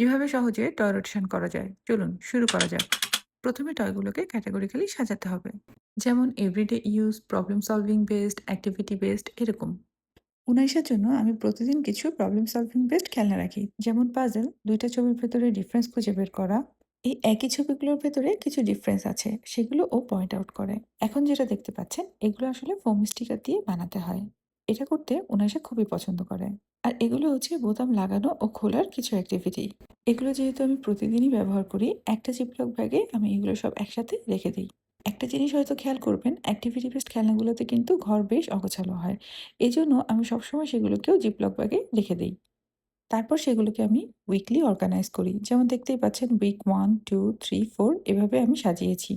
কিভাবে সহজে toy rotation করা যায়? চলুন শুরু করা যাক। প্রথমে টয়গুলোকে ক্যাটাগরিক্যালি সাজাতে হবে। যেমন everyday use, problem solving based, activity based এরকম। উনাইশের জন্য আমি প্রতিদিন কিছু প্রবলেম সলভিং বেসড খেলনা রাখি। যেমন পাজল, ২ টা ছবির ভেতরে ডিফারেন্স খুঁজে বের করা। এই একই ছবিগুলোর ভেতরে কিছু ডিফারেন্স আছে, সেগুলো ও পয়েন্ট আউট করে। এখন যেটা দেখতে পাচ্ছেন, এগুলো আসলে ফোম স্টিকার দিয়ে বানাতে হয়। এটা করতে উনাইশা খুবই পছন্দ করে। আর এগুলো হচ্ছে বোতাম লাগানো ও খোলার কিছু অ্যাক্টিভিটি। এগুলো যেহেতু আমি প্রতিদিনই ব্যবহার করি, একটা জিপলক ব্যাগে আমি এগুলো সব একসাথে রেখে দিই। একটা জিনিস হয়তো খেয়াল করবেন, অ্যাক্টিভিটি বেসড খেলনাগুলোতে কিন্তু ঘর বেশ অগোছালো হয়। এজন্য আমি সবসময় সেগুলোকেও জিপলক ব্যাগে রেখে দেই। তারপর সেগুলোকে আমি উইকলি অর্গানাইজ করি। যেমন দেখতেই পাচ্ছেন উইক 1, 2, 3, 4 এভাবে আমি সাজিয়েছি।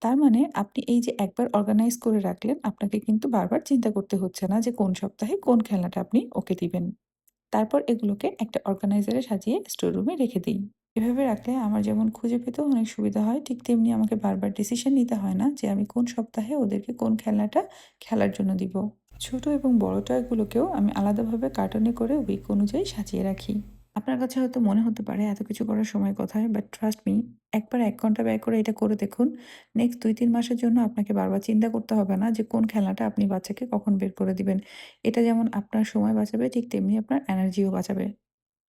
তার মানে আপনি এই যে একবার অর্গানাইজ করে রাখলেন, আপনাকে কিন্তু বারবার চিন্তা করতে হচ্ছে না যে কোন সপ্তাহে কোন খেলনাটা আপনি ওকে দিবেন। তারপর এগুলোকে একটা অর্গানাইজারে সাজিয়ে স্টোর রুমে রেখে দিই। এভাবে রাখলে আমার যেমন খুঁজে পেতেও অনেক সুবিধা হয়, ঠিক তেমনি আমাকে বারবার ডিসিশন নিতে হয় না যে আমি কোন সপ্তাহে ওদেরকে কোন খেলনাটা খেলার জন্য দিব। ছোট এবং বড় টয়গুলোকেও আমি আলাদাভাবে কার্টনে করে উইক অনুযায়ী সাজিয়ে রাখি। আপনার কাছে হয়তো মনে হতে পারে এত কিছু করার সময় কোথায়, বাট ট্রাস্ট মি, একবার ১ ঘন্টা ব্যয় করে এটা করে দেখুন। নেক্সট ২-৩ মাসের জন্য আপনাকে বারবার চিন্তা করতে হবে না যে কোন খেলনাটা আপনি বাচ্চাকে কখন বের করে দিবেন। এটা যেমন আপনার সময় বাঁচাবে, ঠিক তেমনি আপনার এনার্জিও বাঁচাবে।